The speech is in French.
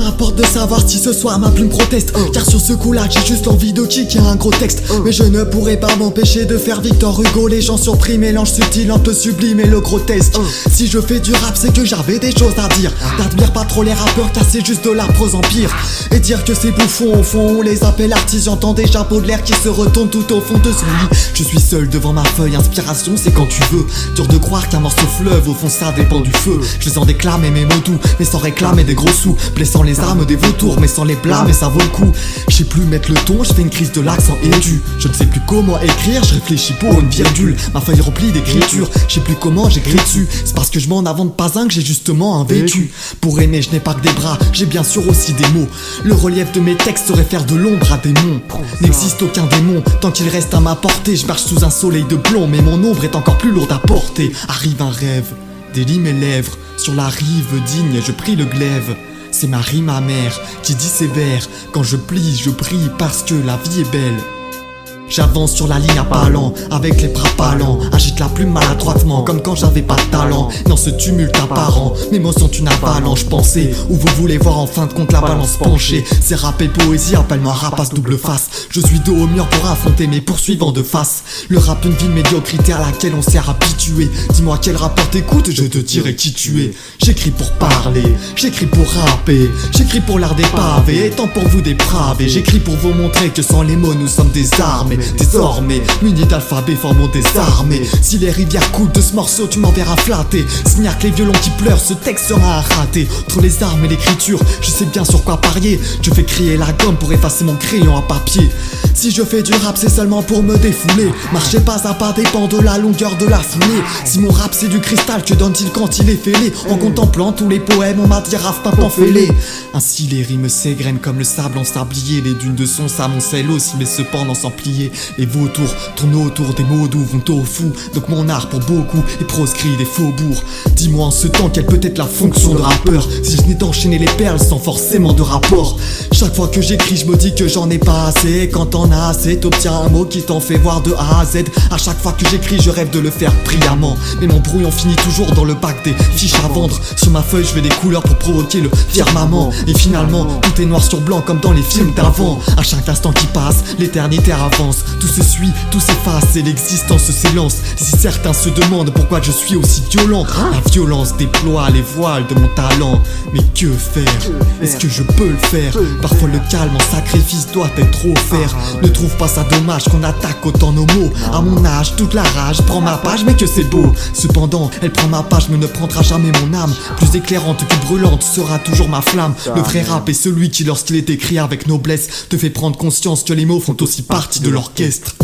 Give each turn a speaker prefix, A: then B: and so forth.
A: m'importe de savoir si ce soir ma plume proteste. Car sur ce coup-là j'ai juste envie de kicker un gros texte. Mais je ne pourrais pas m'empêcher de faire Victor Hugo. Les gens surpris mélange subtil entre le sublime et le grotesque. Si je fais du rap c'est que j'avais des choses à dire. N'admire pas trop les rappeurs car c'est juste de la prose empire. Et dire que ces bouffons au fond on les appelle artistes. J'entends déjà Baudelaire qui se retourne tout au fond de son lit. Je suis seul devant ma feuille, inspiration c'est quand tu veux. Dur de croire qu'un morceau fleuve, au fond ça dépend du feu. Je sens déclamer mes mots doux, mais sans réclamer des gros sous. Blessant les âmes des vautours, mais sans les blâmer ça vaut le coup. Je sais plus mettre le ton, je fais une crise de l'accent aigu. Je ne sais plus comment écrire, je réfléchis pour une virgule. Ma feuille remplie d'écriture, je sais plus comment j'écris dessus. C'est parce que je m'en invente pas un que j'ai justement un vécu. Pour aimer je n'ai pas que des bras, j'ai bien sûr aussi des mots. Le relief de mes textes serait faire de l'ombre à des monts. N'existe aucun démon, tant qu'il reste à ma portée. Je marche sous un soleil de plomb, mais mon ombre est encore plus lourde à porter. Arrive un rêve, délie mes lèvres. Sur la rive digne, je prie le glaive. C'est ma rime amère qui dit ses vers. Quand je plie, je prie parce que la vie est belle. J'avance sur la ligne à pas lents, avec les bras palants. Agite la plume maladroitement, comme quand j'avais pas de talent. Dans ce tumulte apparent, mes mots sont une avalanche. Pensez, où vous voulez voir en fin de compte la balance penchée. C'est rap et poésie, appelle-moi rapace double face. Je suis dos au mur pour affronter mes poursuivants de face. Le rap, une vie de médiocrité à laquelle on s'est habitué. Dis-moi quel rappeur t'écoute, je te dirai qui tu es. J'écris pour parler, j'écris pour rapper, j'écris pour l'art des pavés, et tant pour vous dépraver. J'écris pour vous montrer que sans les mots nous sommes des armées. Désormais, munis d'alphabet formons des armées. Si les rivières coulent de ce morceau, tu m'enverras flatter. S'il n'y a que les violons qui pleurent, ce texte sera à rater. Entre les armes et l'écriture, je sais bien sur quoi parier. Je fais crier la gomme pour effacer mon crayon à papier. Si je fais du rap, c'est seulement pour me défouler. Marcher pas à pas dépend de la longueur de la foulée. Si mon rap c'est du cristal, que donne-t-il quand il est fêlé? En contemplant tous les poèmes, on m'a dit raf pas pamphélé. Ainsi les rimes s'égrènent comme le sable en sablier. Les dunes de son s'amoncellent aussi, mais cependant sans plier. Les vautours tournent autour des mots doux vont au fou. Donc mon art pour beaucoup est proscrit des faubourgs. Dis-moi en ce temps quelle peut être la fonction de rappeur, si je n'ai d'enchaîner les perles sans forcément de rapport. Chaque fois que j'écris je me dis que j'en ai pas assez. Quand t'en as assez t'obtiens un mot qui t'en fait voir de A à Z. À chaque fois que j'écris je rêve de le faire brillamment. Mais mon brouillon finit toujours dans le bac des fiches à vendre. Sur ma feuille je veux des couleurs pour provoquer le firmament. Et finalement tout est noir sur blanc comme dans les films d'avant. À chaque instant qui passe l'éternité avance. Tout se suit, tout s'efface et l'existence s'élance. Si certains se demandent pourquoi je suis aussi violent, la violence déploie les voiles de mon talent. Mais que faire? Est-ce que je peux le faire? Parfois le calme en sacrifice doit être offert. Ne trouve pas ça dommage qu'on attaque autant nos mots? À mon âge, toute la rage prend ma page, mais que c'est beau. Cependant, elle prend ma page mais ne prendra jamais mon âme. Plus éclairante que brûlante sera toujours ma flamme. Le vrai rap est celui qui, lorsqu'il est écrit avec noblesse, te fait prendre conscience que les mots font aussi partie de l'orchestre.